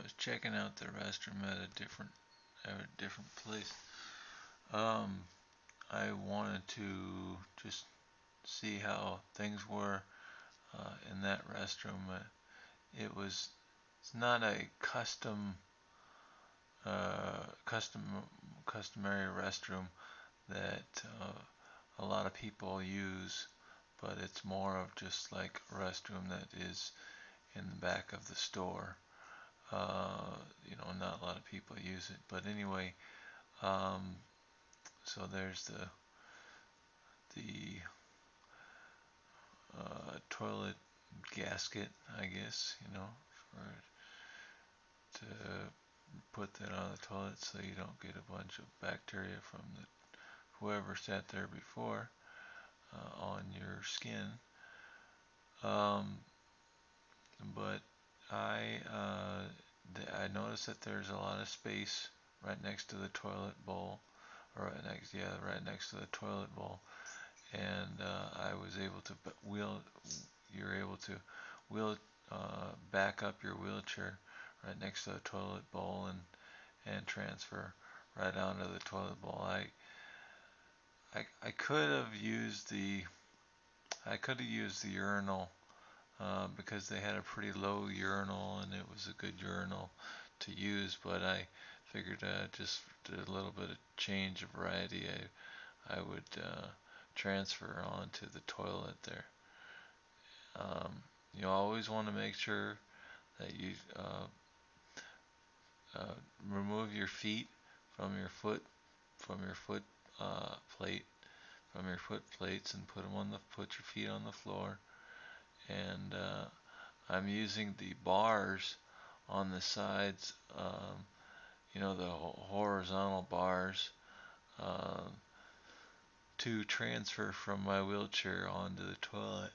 was checking out the restroom at a different place. Um, I wanted to just see how things were in that restroom. It was it's not a custom customary restroom that a lot of people use, but it's more of just like a restroom that is in the back of the store. Not a lot of people use it, but anyway, um, so there's the toilet gasket, I guess, for to put that on the toilet so you don't get a bunch of bacteria from whoever sat there before on your skin. Um, but I noticed that there's a lot of space right next to the toilet bowl, or right next to the toilet bowl, and I was able to you're able to wheel, back up your wheelchair right next to the toilet bowl and transfer right onto the toilet bowl. I could have used the urinal because they had a pretty low urinal and it was a good urinal to use, but I figured just a little bit of change of variety, I would transfer onto the toilet there. Um, you always want to make sure that you uh, remove your feet from your foot from your foot plate from your foot plates and put your feet on the floor. And I'm using the bars on the sides, the horizontal bars, uh, to transfer from my wheelchair onto the toilet.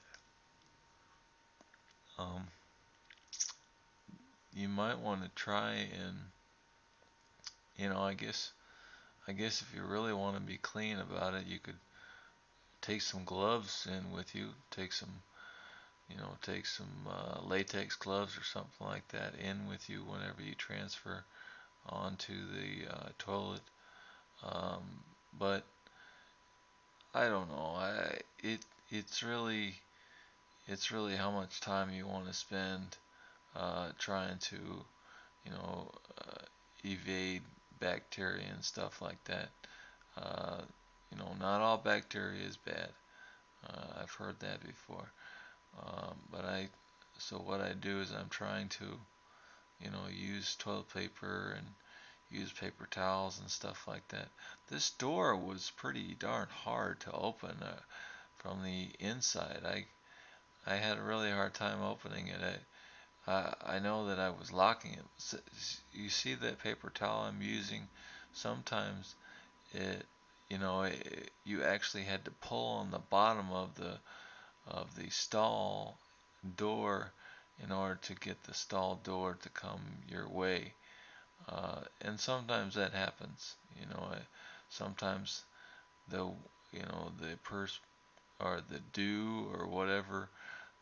Um, you might want to try and, I guess if you really want to be clean about it, you could take some gloves in with you. Take some latex gloves or something like that in with you whenever you transfer onto the toilet. But I don't know. It's really how much time you want to spend trying to you know evade bacteria and stuff like that. Uh, not all bacteria is bad. I've heard that before. But so what I do is I'm trying to, use toilet paper and use paper towels and stuff like that. This door was pretty darn hard to open from the inside. I had a really hard time opening it. I know that I was locking it. You see that paper towel I'm using? Sometimes it, you actually had to pull on the bottom of the stall door in order to get the stall door to come your way. And sometimes that happens. Sometimes the the purse or the dew or whatever,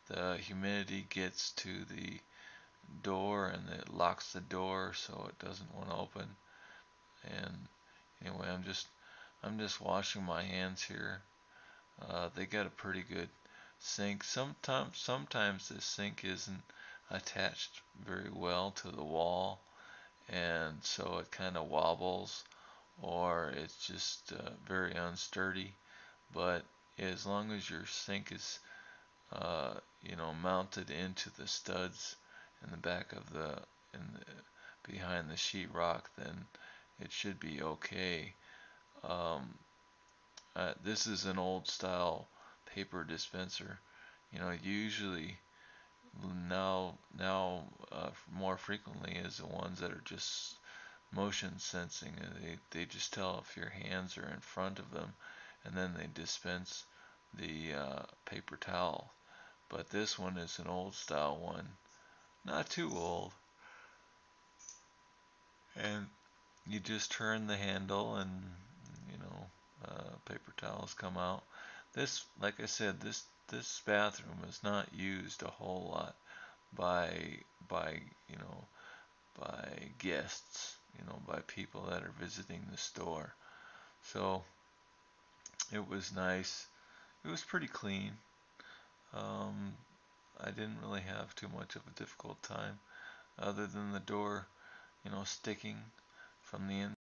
the humidity gets to the door and it locks the door so it doesn't want to open. And anyway, I'm just washing my hands here. They got a pretty good sink. Sometimes this sink isn't attached very well to the wall, and so it kind of wobbles, or it's just very unsturdy. But as long as your sink is, mounted into the studs in the back of behind the sheetrock, then it should be okay. Um, this is an old style paper dispenser. Usually now more frequently is the ones that are just motion sensing. They just tell if your hands are in front of them, and then they dispense the paper towel. But this one is an old style one, not too old, and you just turn the handle and paper towels come out. This, like I said, this bathroom is not used a whole lot by by you know by guests, by people that are visiting the store. So it was nice. It was pretty clean. Um, I didn't really have too much of a difficult time, other than the door, sticking from the